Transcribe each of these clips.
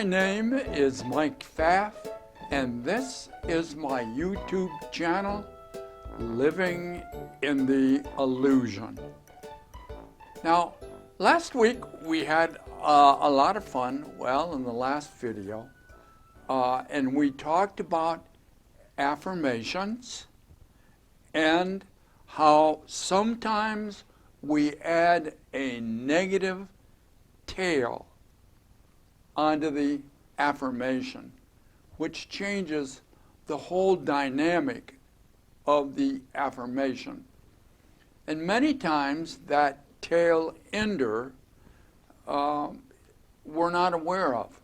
My name is Mike Pfaff, and this is my YouTube channel, Living in the Illusion. Now, last week we had a lot of fun, well, in the last video, and we talked about affirmations and how sometimes we add a negative tail onto the affirmation, which changes the whole dynamic of the affirmation. And many times that tail ender we're not aware of.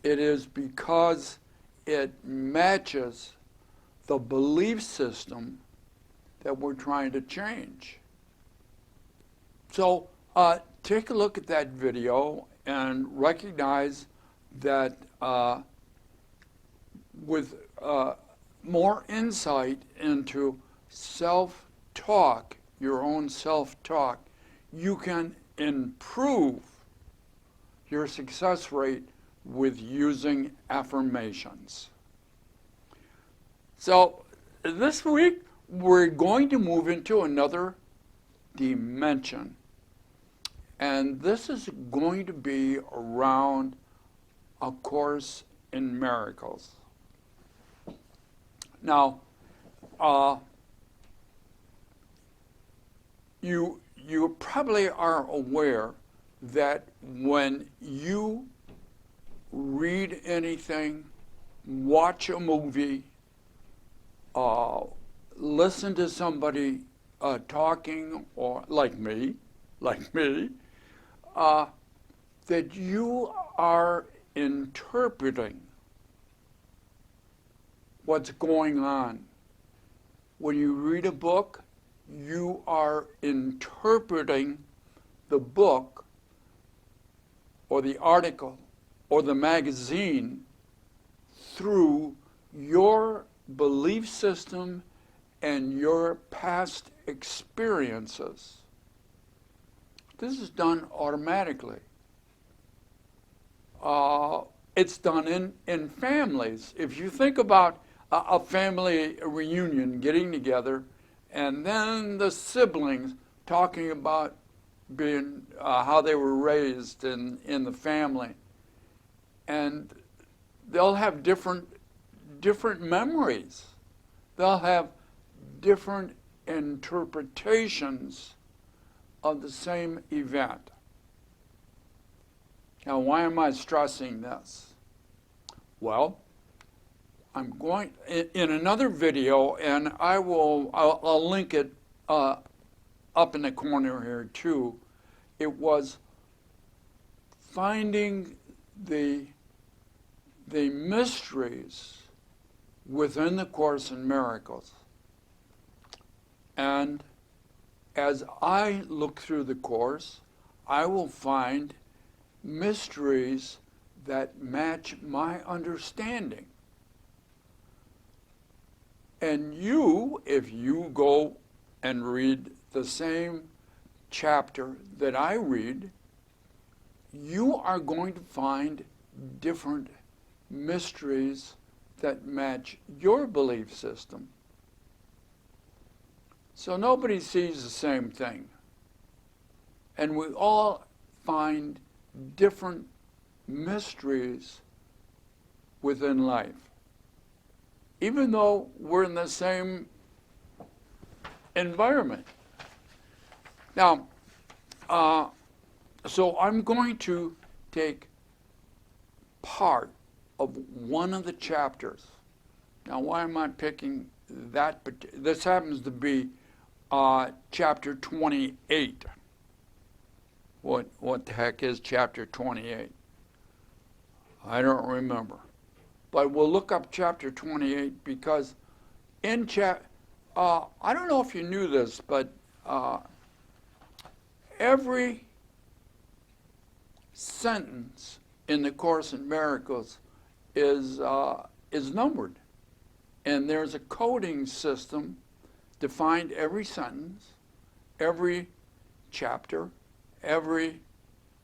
It is because it matches the belief system that we're trying to change. So take a look at that video and recognize that with more insight into self-talk, your own self-talk, you can improve your success rate with using affirmations. So this week, we're going to move into another dimension. And this is going to be around A Course in Miracles. Now, you probably are aware that when you read anything, watch a movie, listen to somebody talking, or like me, that you are interpreting what's going on. When you read a book, you are interpreting the book or the article or the magazine through your belief system and your past experiences. This is done automatically. It's done in families. If you think about a family reunion, getting together, and then the siblings talking about being how they were raised in the family, and they'll have different memories. They'll have different interpretations of the same event. Now, why am I stressing this? Well, I'm going in another video, and I'll link it up in the corner here too. It was finding the mysteries within the Course in Miracles. And as I look through the Course, I will find mysteries that match my understanding. And you, if you go and read the same chapter that I read, you are going to find different mysteries that match your belief system. So nobody sees the same thing. And we all find different mysteries within life, even though we're in the same environment. Now, so I'm going to take part of one of the chapters. Now, why am I picking that? This happens to be chapter 28. What the heck is chapter 28? I don't remember. But we'll look up chapter 28 because in I don't know if you knew this, but every sentence in the Course in Miracles is numbered. And there's a coding system to find every sentence, every chapter, every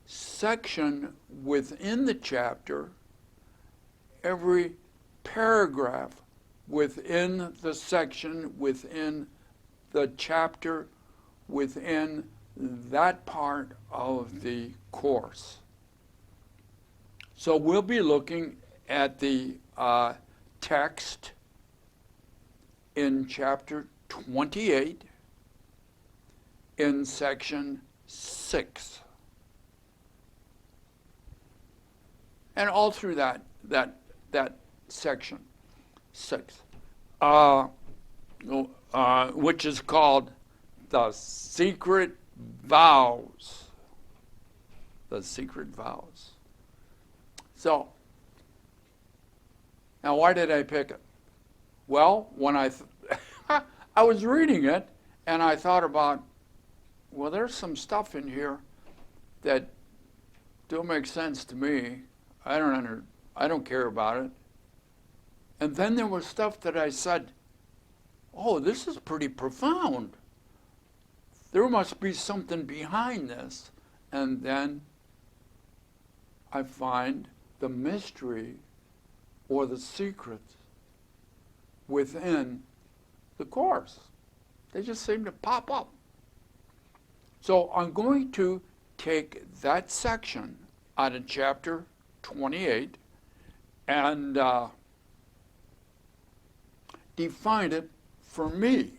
section within the chapter, every paragraph within the section, within the chapter, within that part of the course. So we'll be looking at the text in chapter 28 in section 6. And all through that section 6, which is called the secret vows. The secret vows. So, now why did I pick it? Well, when I was reading it, and I thought about, well, there's some stuff in here that don't make sense to me. I don't care about it. And then there was stuff that I said, oh, this is pretty profound. There must be something behind this. And then I find the mystery or the secrets within the course. They just seem to pop up. So I'm going to take that section out of chapter 28 and define it for me.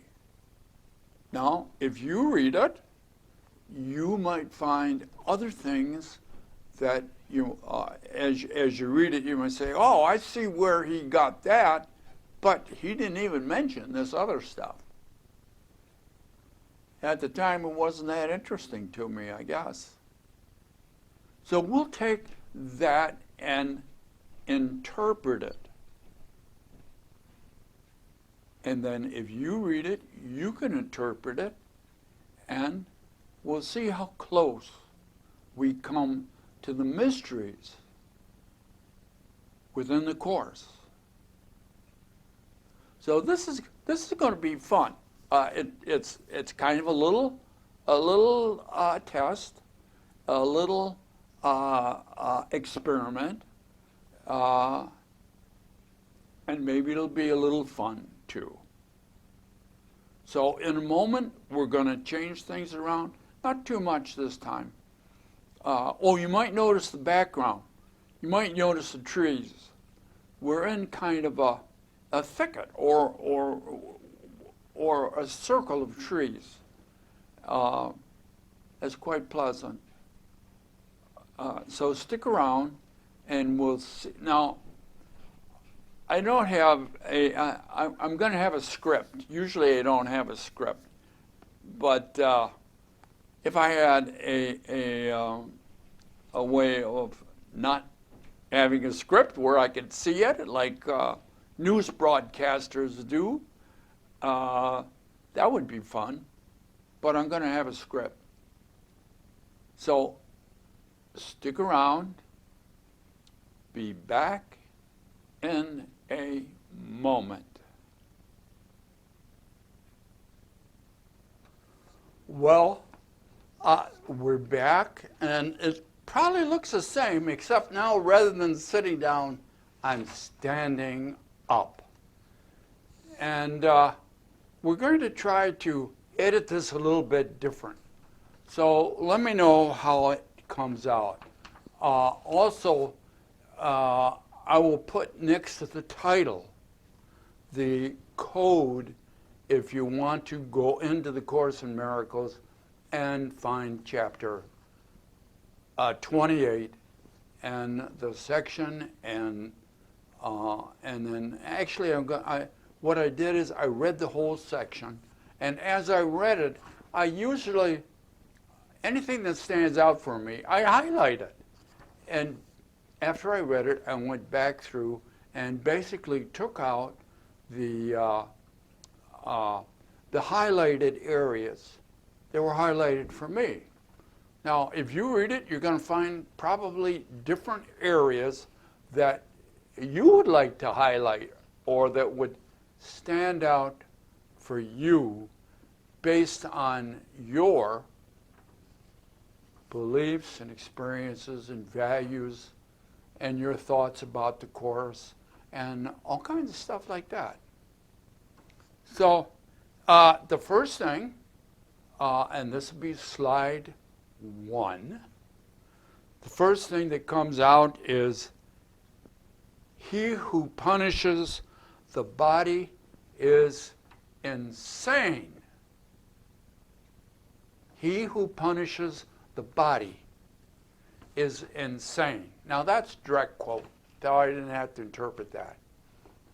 Now, if you read it, you might find other things that as you read it, you might say, oh, I see where he got that, but he didn't even mention this other stuff. At the time, it wasn't that interesting to me, I guess. So we'll take that and interpret it. And then if you read it, you can interpret it, and we'll see how close we come to the mysteries within the course. So this is going to be fun. It's kind of a little test, a little experiment, and maybe it'll be a little fun too. So in a moment, we're going to change things around. Not too much this time. You might notice the background. You might notice the trees. We're in kind of a thicket or a circle of trees. That's quite pleasant. So stick around, and we'll see. Now, I don't have I'm going to have a script. Usually I don't have a script. But if I had a way of not having a script where I could see it, like news broadcasters do, that would be fun. But I'm going to have a script. So stick around. Be back in a moment. Well, we're back, and it probably looks the same, except now rather than sitting down, I'm standing up. And we're going to try to edit this a little bit different. So let me know how it comes out. Also, I will put next to the title the code if you want to go into the Course in Miracles and find chapter 28 and the section, and then actually what I did is I read the whole section, and as I read it, I usually, anything that stands out for me, I highlight it. And after I read it, I went back through and basically took out the highlighted areas that were highlighted for me. Now, if you read it, you're going to find probably different areas that you would like to highlight or that would stand out for you based on your beliefs and experiences and values and your thoughts about the Course and all kinds of stuff like that. So the first thing, and this will be slide 1, the first thing that comes out is, he who punishes the body is insane. He who punishes the body is insane. Now that's direct quote, so I didn't have to interpret that.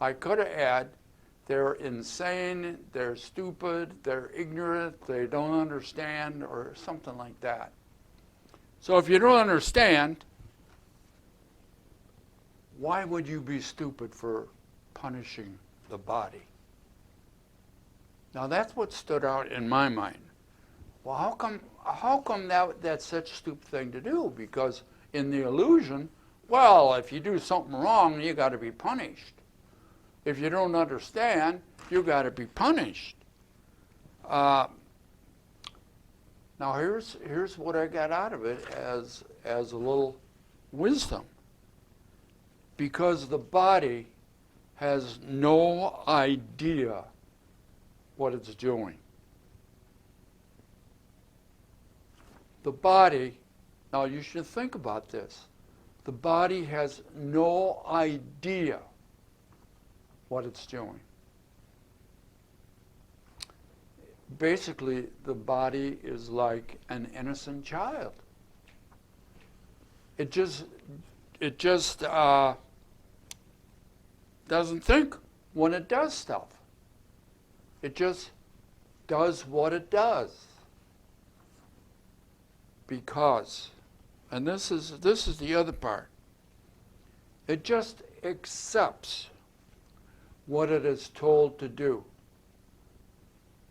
I could have added, they're insane, they're stupid, they're ignorant, they don't understand, or something like that. So if you don't understand, why would you be stupid for punishing the body? Now that's what stood out in my mind. Well, how come that's such a stupid thing to do? Because in the illusion, well, if you do something wrong, you got to be punished. If you don't understand, you got to be punished. Now here's what I got out of it as a little wisdom. Because the body has no idea what it's doing. The body, now you should think about this. The body has no idea what it's doing. Basically, the body is like an innocent child. It just doesn't think when it does stuff. It just does what it does. Because, and this is the other part, it just accepts what it is told to do.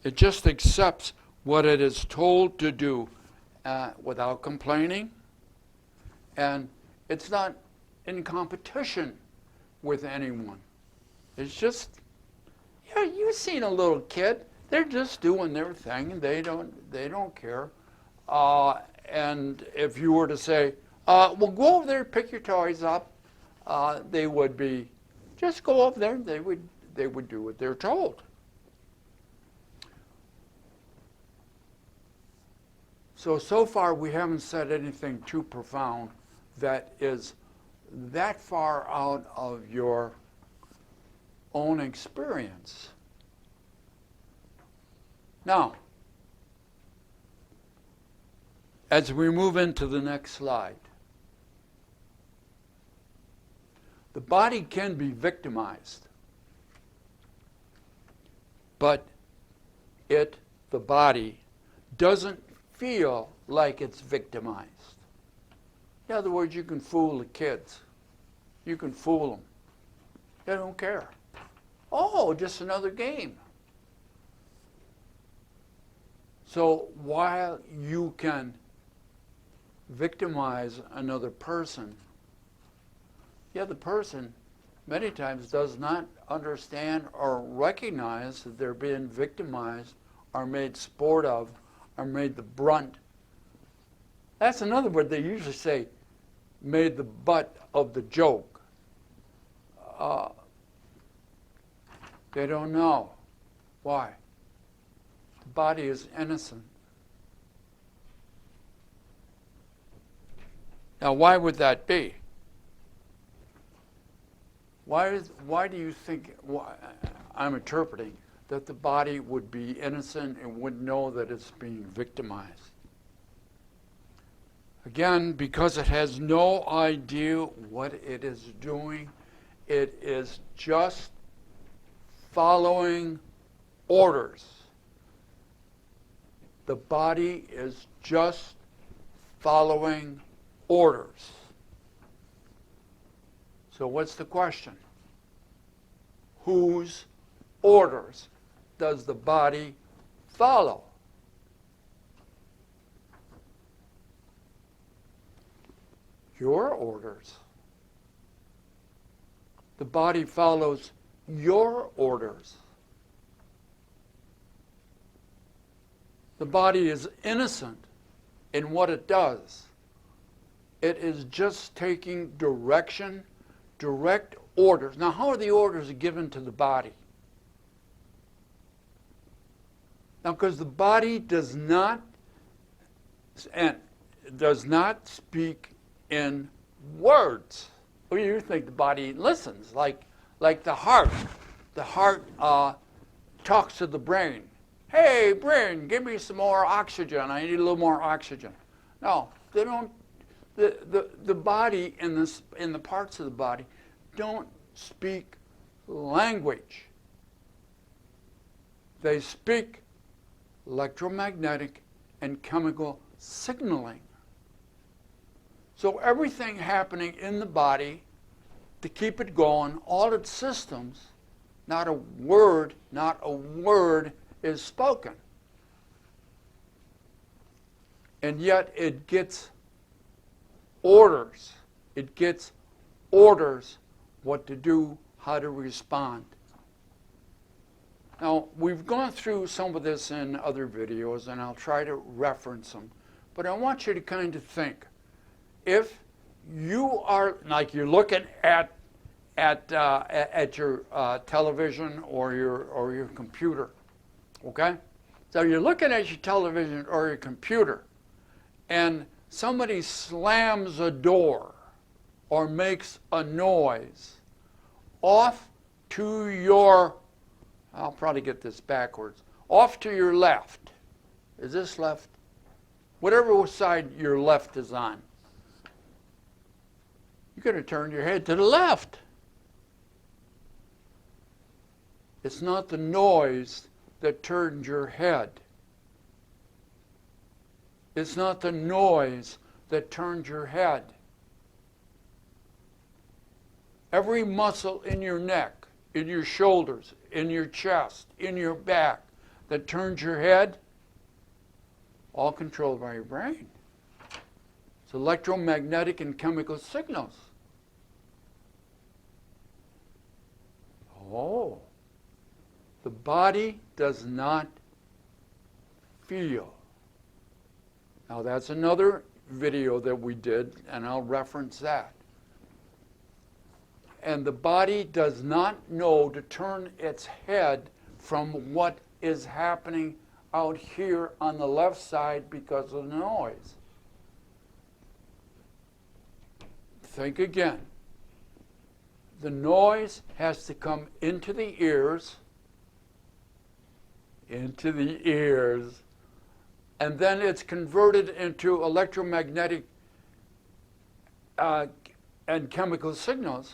It just accepts what it is told to do without complaining. And it's not in competition with anyone. It's just, yeah, you've seen a little kid. They're just doing their thing, and they don't care. And if you were to say, well, go over there, pick your toys up, they would be, just go over there, and they would do what they're told. So far we haven't said anything too profound that is that far out of your own experience. Now, as we move into the next slide, the body can be victimized, but the body doesn't feel like it's victimized. In other words, you can fool the kids. You can fool them. They don't care. Oh, just another game. So while you can victimize another person, the other person many times does not understand or recognize that they're being victimized or made sport of or made the brunt. That's another word they usually say, made the butt of the joke. They don't know. Why? The body is innocent. Now, why would that be? Why do you think, I'm interpreting, that the body would be innocent and would know that it's being victimized? Again, because it has no idea what it is doing. It is just following orders. The body is just following orders. So what's the question? Whose orders does the body follow? Your orders. The body follows your orders. The body is innocent in what it does. It is just taking direction, direct orders. Now, how are the orders given to the body? Now, because the body does not speak in words. Well, you think the body listens, like the heart. The heart talks to the brain. Hey, brain, give me some more oxygen. I need a little more oxygen. No, they don't. The body in the parts of the body don't speak language. They speak electromagnetic and chemical signaling. So everything happening in the body to keep it going, all its systems, not a word is spoken. And yet it gets orders. It gets orders what to do, how to respond. Now, we've gone through some of this in other videos, and I'll try to reference them. But I want you to kind of think. If you are, like you're looking at your television or your computer, okay? So you're looking at your television or your computer, and somebody slams a door or makes a noise off to your, I'll probably get this backwards, off to your left. Is this left? Whatever side your left is on. You're going to turn your head to the left. It's not the noise that turns your head. It's not the noise that turns your head. Every muscle in your neck, in your shoulders, in your chest, in your back that turns your head, all controlled by your brain. It's electromagnetic and chemical signals. Oh, the body does not feel. Now that's another video that we did, and I'll reference that. And the body does not know to turn its head from what is happening out here on the left side because of the noise. Think again. The noise has to come into the ears, and then it's converted into electromagnetic and chemical signals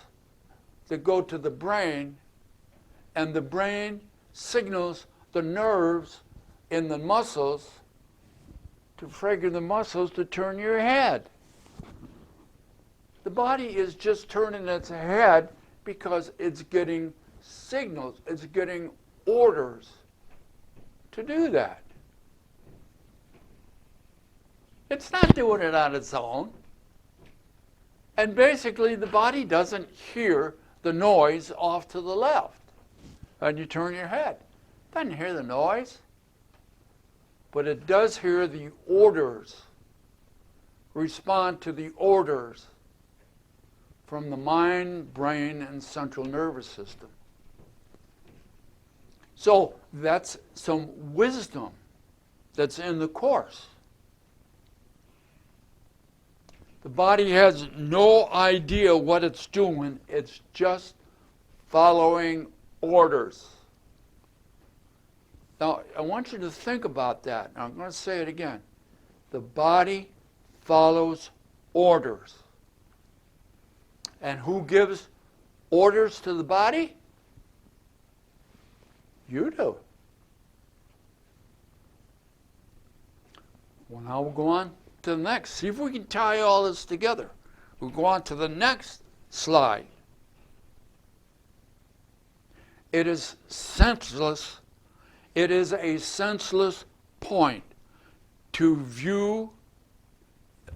that go to the brain, and the brain signals the nerves in the muscles to trigger the muscles to turn your head. The body is just turning its head because it's getting signals, it's getting orders to do that. It's not doing it on its own. And basically, the body doesn't hear the noise off to the left. And you turn your head. It doesn't hear the noise. But it does hear the orders, respond to the orders from the mind, brain, and central nervous system. So that's some wisdom that's in the Course. The body has no idea what it's doing. It's just following orders. Now, I want you to think about that. Now, I'm going to say it again. The body follows orders. And who gives orders to the body? You do. Well, now we'll go on to the next. See if we can tie all this together. We'll go on to the next slide. It is senseless. It is a senseless point to view.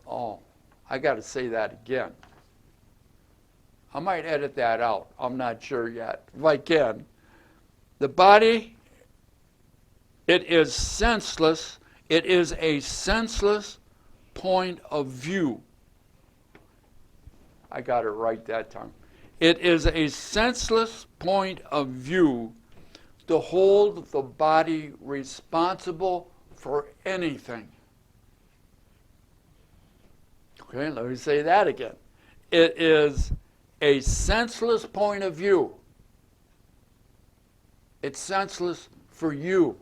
Oh, I got to say that again. I might edit that out. I'm not sure yet. If I can. The body, it is senseless. It is a senseless point of view. I got it right that time. It is a senseless point of view to hold the body responsible for anything. Okay, let me say that again. It is a senseless point of view. It's senseless for you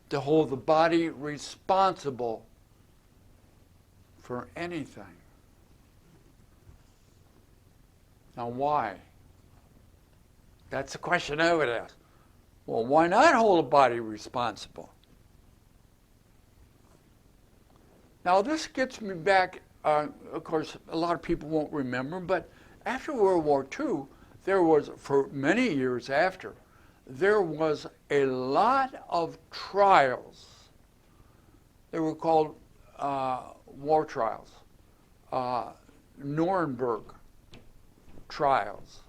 to hold the body responsible for anything. Now, why? That's the question I would ask. Well, why not hold a body responsible? Now, this gets me back, of course, a lot of people won't remember, but after World War II, there was, for many years after, there was a lot of trials. They were called war trials, Nuremberg trials,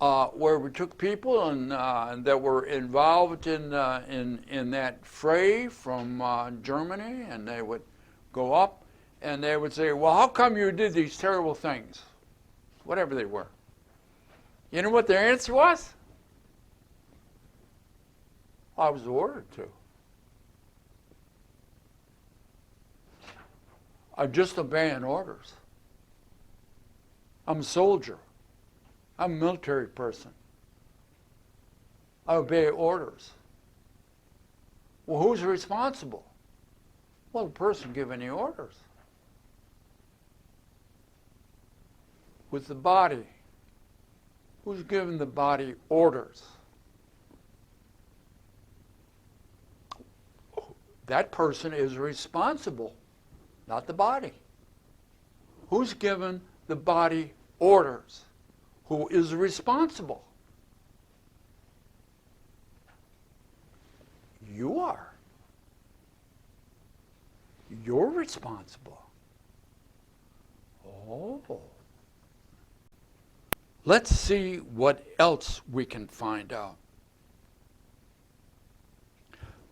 where we took people and that were involved in that fray from Germany, and they would go up and they would say, well, how come you did these terrible things? Whatever they were. You know what their answer was? I was ordered to. I'm just obeying orders. I'm a soldier. I'm a military person. I obey orders. Well, who's responsible? Well, the person giving the orders. With the body, who's giving the body orders? That person is responsible, not the body. Who's given the body orders? Who is responsible? You are. You're responsible. Oh. Let's see what else we can find out.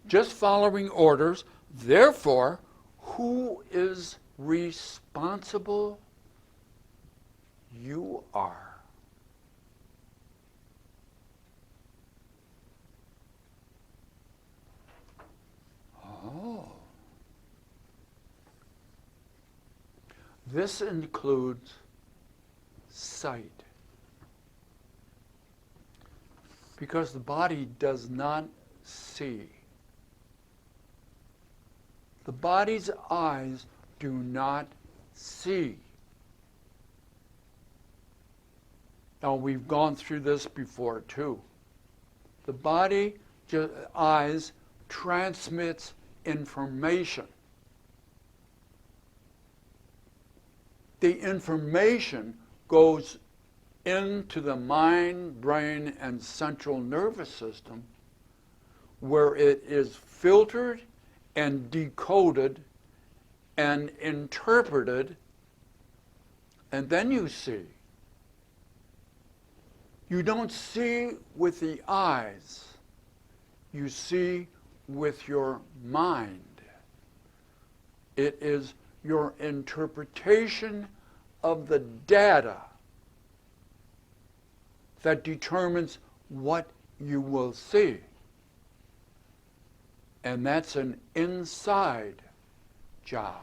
Just following orders, therefore, who is responsible? You are. Oh. This includes sight. Because the body does not see. The body's eyes do not see. Now, we've gone through this before too. The body eyes transmits information. The information goes into the mind, brain, and central nervous system, where it is filtered and decoded and interpreted, and then you see. You don't see with the eyes, you see with your mind. It is your interpretation of the data that determines what you will see. And that's an inside job.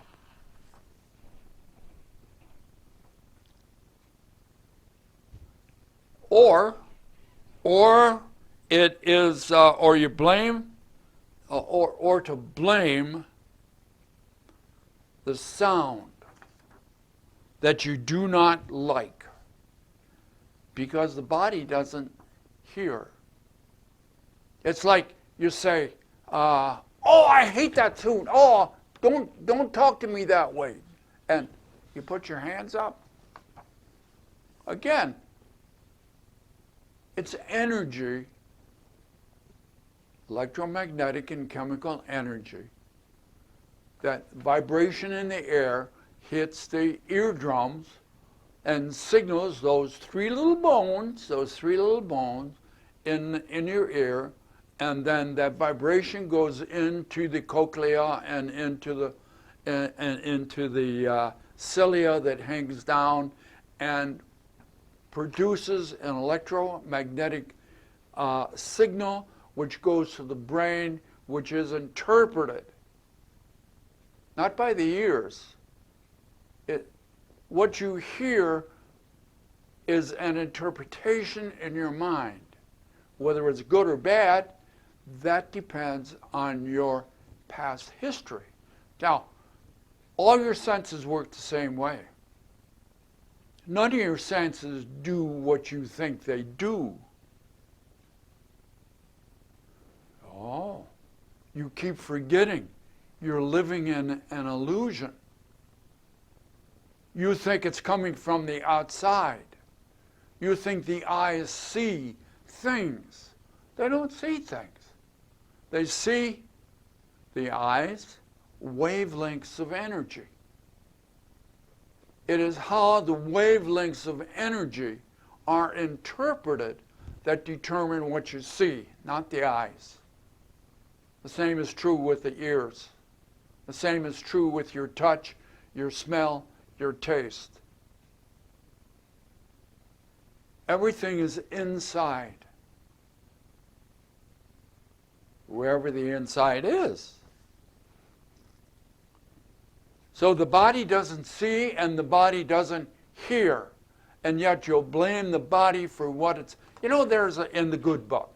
Or it is, or you blame, or to blame the sound that you do not like, because the body doesn't hear. It's like you say, oh, I hate that tune. Oh, don't talk to me that way. And you put your hands up. Again, it's energy, electromagnetic and chemical energy, that vibration in the air hits the eardrums and signals those three little bones in your ear, and then that vibration goes into the cochlea and into and into the cilia that hangs down and produces an electromagnetic signal which goes to the brain, which is interpreted, not by the ears. What you hear is an interpretation in your mind. Whether it's good or bad, that depends on your past history. Now, all your senses work the same way. None of your senses do what you think they do. Oh, you keep forgetting you're living in an illusion. You think it's coming from the outside. You think the eyes see things. They don't see things. They see, the eyes, wavelengths of energy. It is how the wavelengths of energy are interpreted that determine what you see, not the eyes. The same is true with the ears. The same is true with your touch, your smell, your taste. Everything is inside, wherever the inside is. So the body doesn't see and the body doesn't hear, and yet you'll blame the body for what it's. You know, in the good book,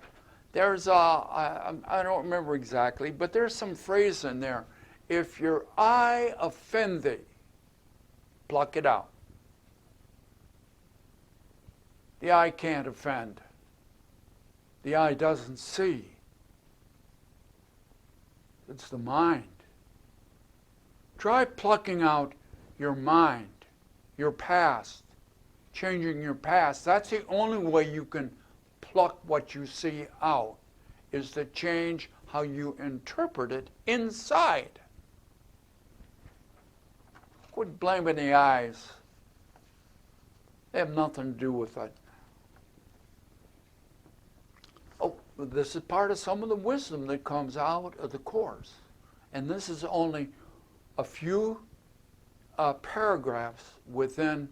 there's I don't remember exactly, but there's some phrase in there. If your eye offend thee, pluck it out. The eye can't offend. The eye doesn't see. It's the mind. Try plucking out your mind, your past, changing your past. That's the only way you can pluck what you see out, is to change how you interpret it inside. Quit blaming the eyes. They have nothing to do with it. Oh, this is part of some of the wisdom that comes out of the Course. And this is only a few paragraphs within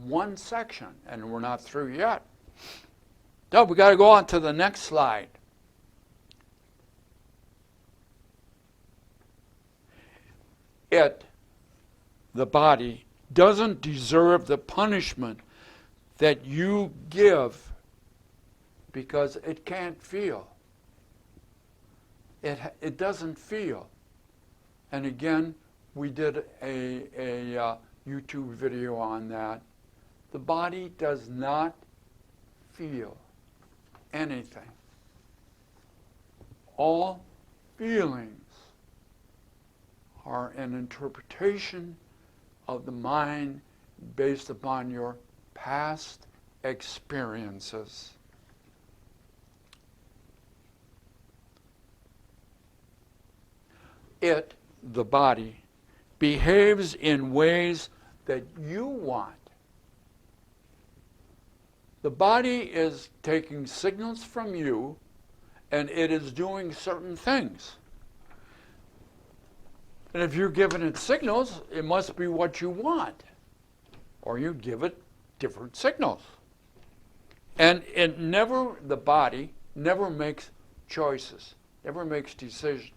one section, and we're not through yet. No, we got to go on to the next slide. It, the body, doesn't deserve the punishment that you give because it can't feel. It doesn't feel. And again, we did a YouTube video on that. The body does not feel anything. All feelings are an interpretation of the mind based upon your past experiences. It, the body, behaves in ways that you want. The body is taking signals from you, and it is doing certain things. And if you're giving it signals, it must be what you want, or you give it different signals. And the body never makes choices, never makes decisions.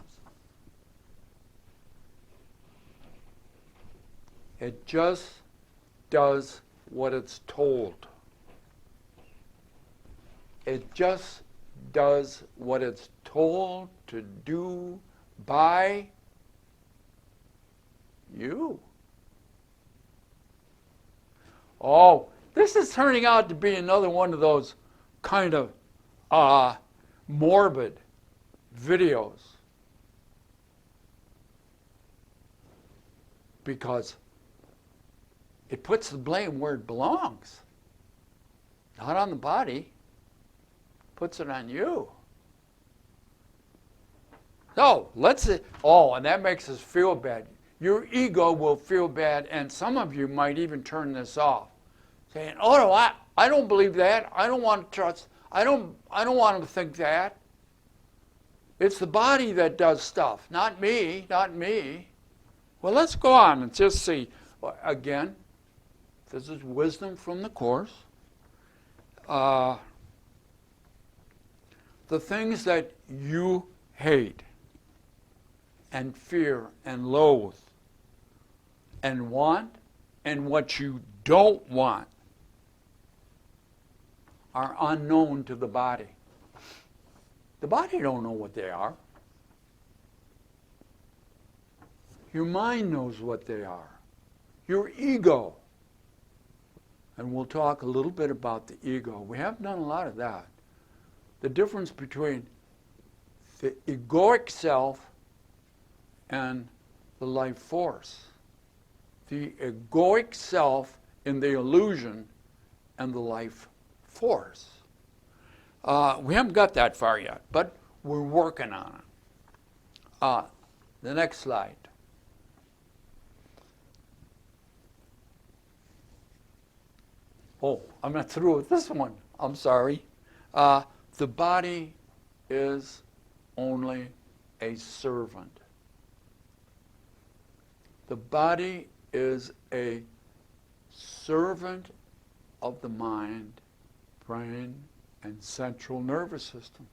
It just does what it's told. It just does what it's told to do by you. Oh, this is turning out to be another one of those kind of morbid videos. Because it puts the blame where it belongs. Not on the body. Puts it on you. So, and that makes us feel bad. Your ego will feel bad, and some of you might even turn this off. Saying, oh no, I don't believe that. I don't want to trust. I don't want to think that. It's the body that does stuff, not me, not me. Well, let's go on and just see. Again, this is wisdom from the Course. The things that you hate and fear and loathe and want and what you don't want are unknown to the body. The body don't know what they are. Your mind knows what they are. Your ego. And we'll talk a little bit about the ego. We haven't done a lot of that. The difference between the egoic self and the life force. The egoic self in the illusion and the life force. We haven't got that far yet, but we're working on it. The next slide. Oh, I'm not through with this one. I'm sorry. The body is only a servant. The body is a servant of the mind, brain, and central nervous system.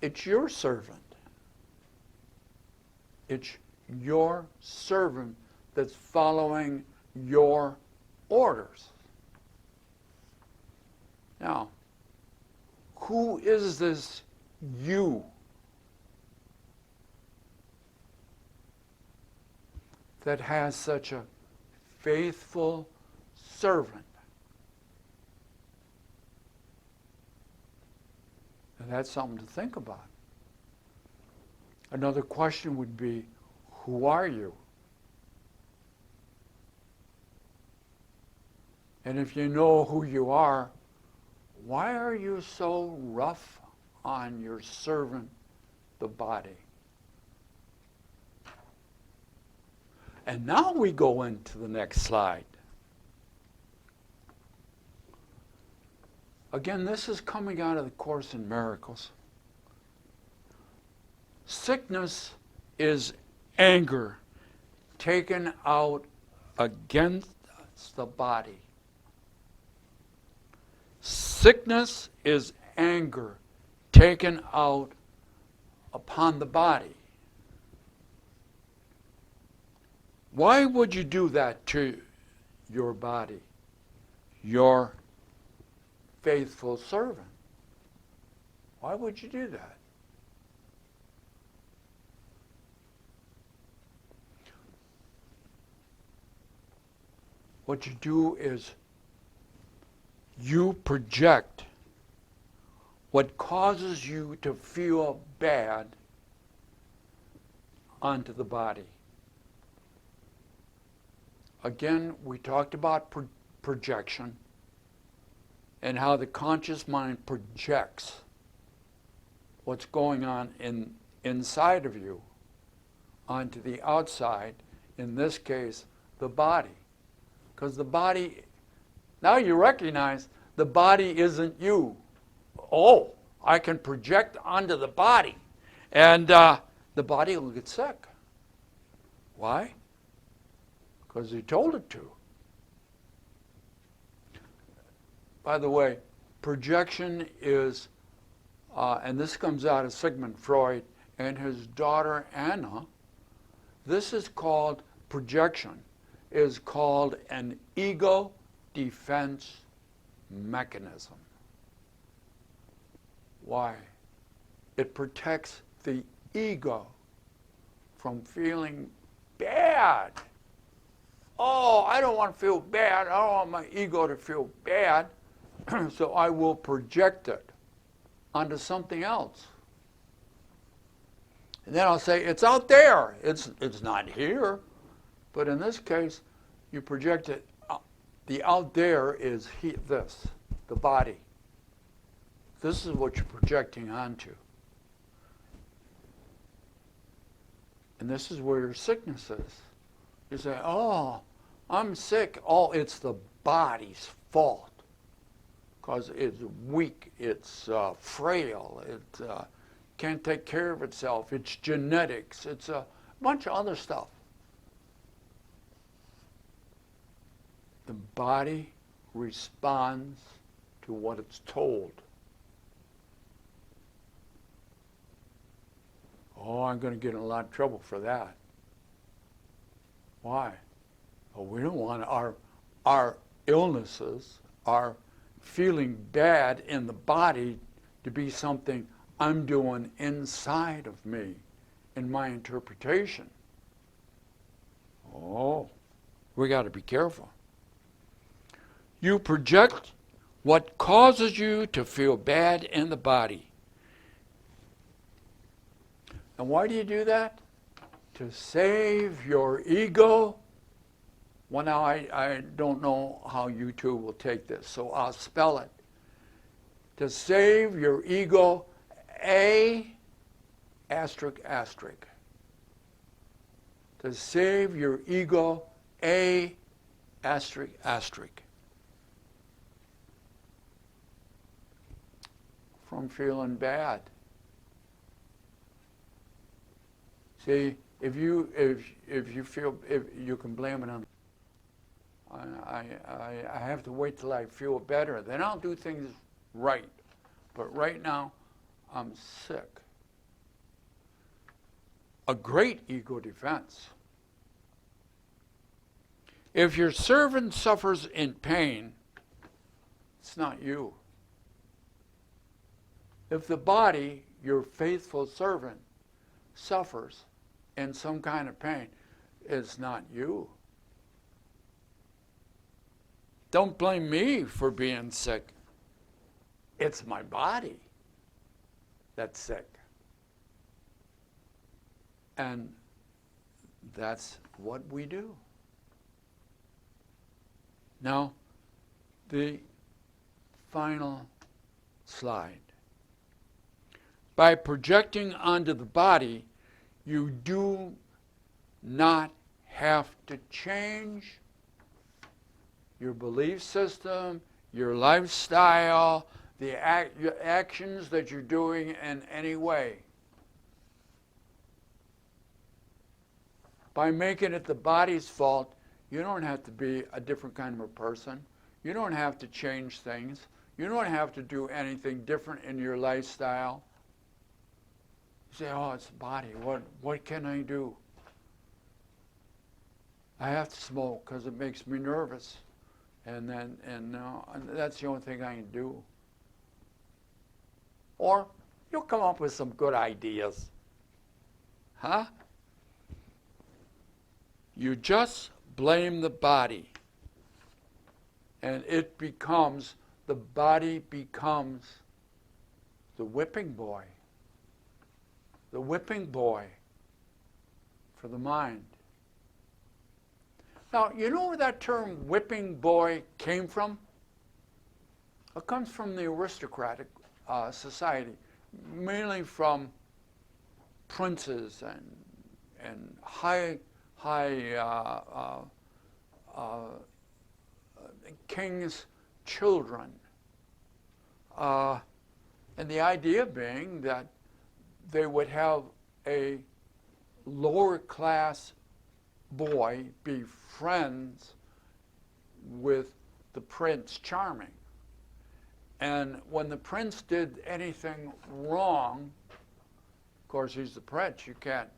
It's your servant. It's your servant that's following your orders. Now, who is this you? That has such a faithful servant? And that's something to think about. Another question would be, who are you? And if you know who you are, why are you so rough on your servant, the body? And now we go into the next slide. Again, this is coming out of the Course in Miracles. Sickness is anger taken out against the body. Sickness is anger taken out upon the body. Why would you do that to your body, your faithful servant? Why would you do that? What you do is you project what causes you to feel bad onto the body. Again, we talked about projection and how the conscious mind projects what's going on inside of you onto the outside, in this case, the body. Because the body, now you recognize the body isn't you. Oh, I can project onto the body. And the body will get sick. Why? Because he told it to. By the way, projection is, and this comes out of Sigmund Freud and his daughter Anna, this is called, projection is called an ego defense mechanism. Why? It protects the ego from feeling bad. Oh, I don't want to feel bad. I don't want my ego to feel bad. So I will project it onto something else. And then I'll say, it's out there. It's not here. But in this case, you project it. The out there is this, the body. This is what you're projecting onto. And this is where your sickness is. You say, oh, I'm sick. Oh, it's the body's fault. Because it's weak, it's frail, can't take care of itself. It's genetics. It's a bunch of other stuff. The body responds to what it's told. Oh, I'm going to get in a lot of trouble for that. Why? Oh, we don't want our illnesses, our feeling bad in the body to be something I'm doing inside of me in my interpretation. Oh, we got to be careful. You project what causes you to feel bad in the body. And why do you do that? To save your ego. Well, now I don't know how you two will take this, so I'll spell it. To save your ego, A***. To save your ego, A***. From feeling bad. See, if you feel, if you can blame it on, I have to wait till I feel better, then I'll do things right. But right now, I'm sick. A great ego defense. If your servant suffers in pain, it's not you. If the body, your faithful servant, suffers in some kind of pain, it's not you. Don't blame me for being sick. It's my body that's sick. And that's what we do. Now, the final slide. By projecting onto the body, you do not have to change your belief system, your lifestyle, the actions that you're doing in any way. By making it the body's fault, you don't have to be a different kind of a person. You don't have to change things. You don't have to do anything different in your lifestyle. You say, oh, it's the body. What can I do? I have to smoke because it makes me nervous. And that's the only thing I can do. Or you'll come up with some good ideas. Huh? You just blame the body. And it becomes, the body becomes the whipping boy. The whipping boy for the mind. Now, you know where that term whipping boy came from? It comes from the aristocratic society, mainly from princes and high kings' children. And the idea being that they would have a lower class boy be friends with the Prince Charming. And when the prince did anything wrong, of course he's the prince, you can't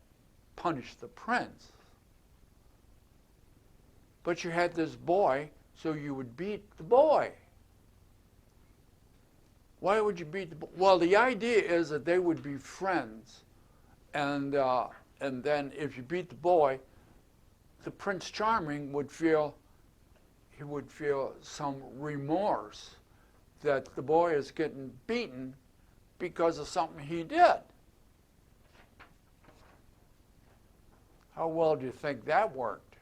punish the prince. But you had this boy, so you would beat the boy. Why would you beat the boy? Well, the idea is that they would be friends. And then if you beat the boy, the Prince Charming would feel some remorse that the boy is getting beaten because of something he did. How well do you think that worked?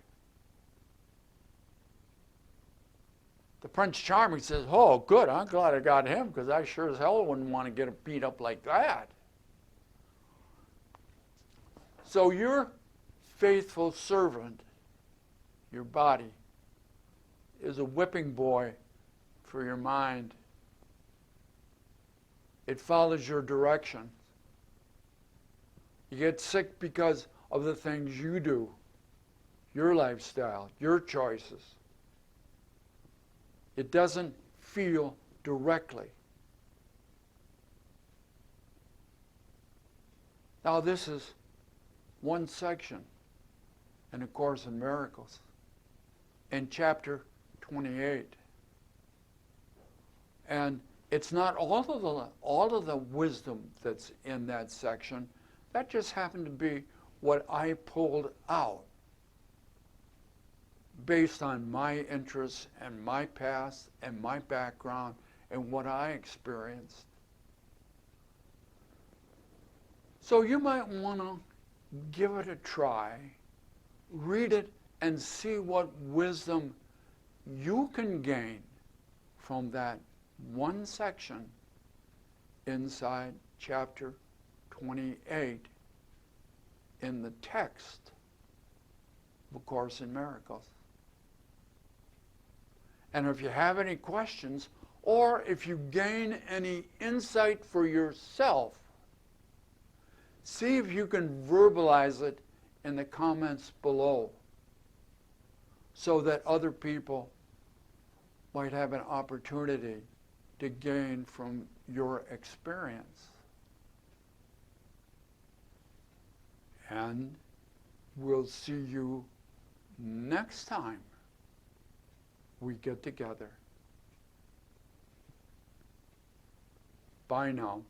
The Prince Charming says, oh, good, I'm glad I got him because I sure as hell wouldn't want to get beat up like that. So your faithful servant, your body, is a whipping boy for your mind. It follows your direction. You get sick because of the things you do, your lifestyle, your choices. It doesn't feel directly. Now, this is one section in A Course in Miracles, in chapter 28. And it's not all of the wisdom that's in that section. That just happened to be what I pulled out based on my interests and my past and my background and what I experienced. So you might want to give it a try, read it, and see what wisdom you can gain from that one section inside chapter 28 in the text of A Course in Miracles. And if you have any questions, or if you gain any insight for yourself, see if you can verbalize it in the comments below so that other people might have an opportunity to gain from your experience. And we'll see you next time we get together. Bye now.